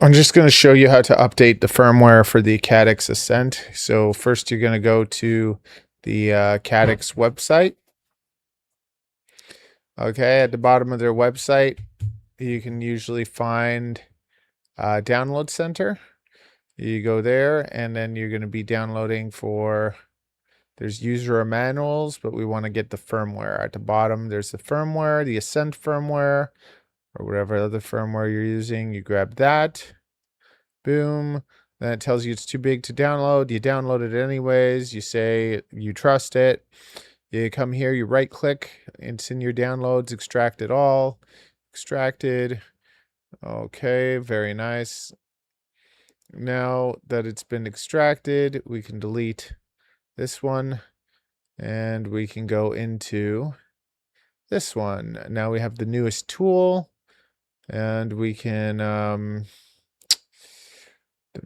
I'm just going to show you how to update the firmware for the Caddx Ascent. So first you're going to go to the Caddx website. Okay, at the bottom of their website, you can usually find Download Center. You go there and then you're going to be downloading there's user manuals, but we want to get the firmware. At the bottom, there's the firmware, the Ascent firmware, or whatever other firmware you're using. You grab that. Boom. Then it tells you it's too big to download. You download it anyways. You say you trust it. You come here, you right click. It's in your downloads. Extract it all. Extracted. Okay, very nice. Now that it's been extracted, we can delete this one and we can go into this one. Now we have the newest tool and we can the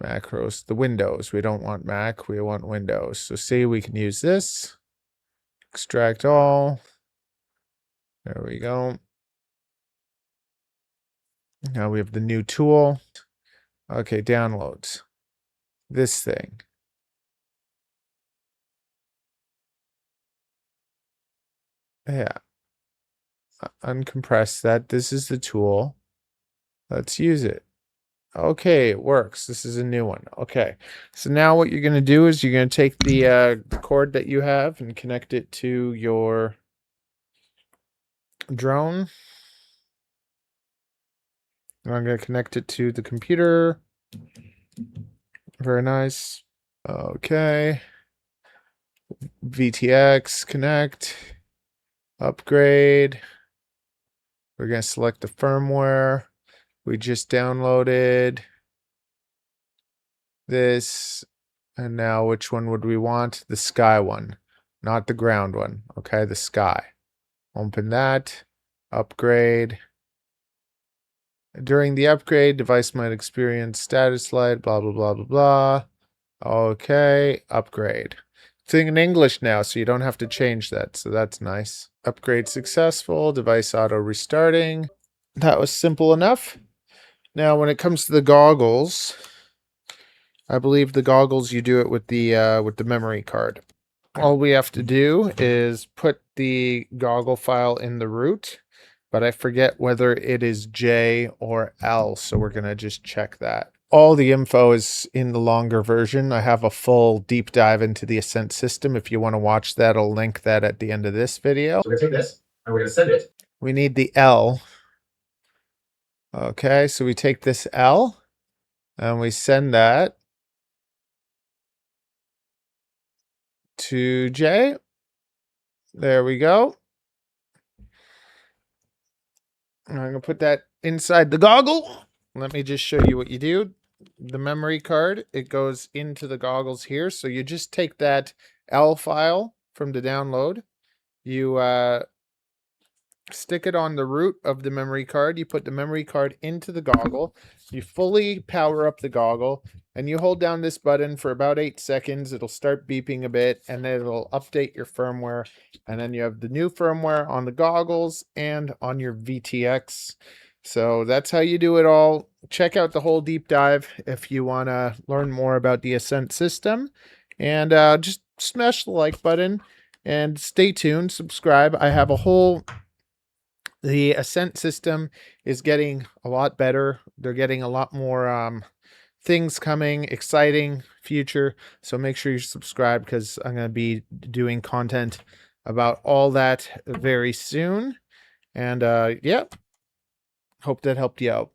macros, the Windows. We don't want Mac, we want Windows. So see, we can use this. Extract all. There we go. Now we have the new tool. Okay, downloads. This thing. Yeah. Uncompress that. This is the tool. Let's use it. Okay, it works. This is a new one. Okay, so now what you're going to do is you're going to take the cord that you have and connect it to your drone. And I'm going to connect it to the computer. Very nice. Okay. VTX, connect, upgrade. We're going to select the firmware. We just downloaded this, and now which one would we want? The sky one, not the ground one. Okay, the sky. Open that, upgrade. During the upgrade, device might experience status light, blah, blah, blah, blah, blah. Okay, upgrade. It's in English now, so you don't have to change that, so that's nice. Upgrade successful, device auto restarting. That was simple enough. Now, when it comes to the goggles, I believe the goggles you do it with the memory card. All we have to do is put the goggle file in the root, but I forget whether it is J or L, so we're gonna just check that. All the info is in the longer version. I have a full deep dive into the Ascent system. If you want to watch that, I'll link that at the end of this video. So we're gonna take this and we're gonna send it. We need the L. Okay, so we take this L and we send that to J. There we go. I'm going to put that inside the goggle. Let me just show you what you do. The memory card, it goes into the goggles here. So you just take that L file from the download. You stick it on the root of the memory card. You put the memory card into the goggle. You fully power up the goggle and you hold down this button for about 8 seconds. It'll start beeping a bit and then it'll update your firmware. And then you have the new firmware on the goggles and on your VTX. So that's how you do it all. Check out the whole deep dive if you want to learn more about the Ascent system. And just smash the like button and stay tuned, subscribe. I have a whole... The Ascent system is getting a lot better. They're getting a lot more things coming, exciting future. So make sure you subscribe because I'm going to be doing content about all that very soon. And yeah, hope that helped you out.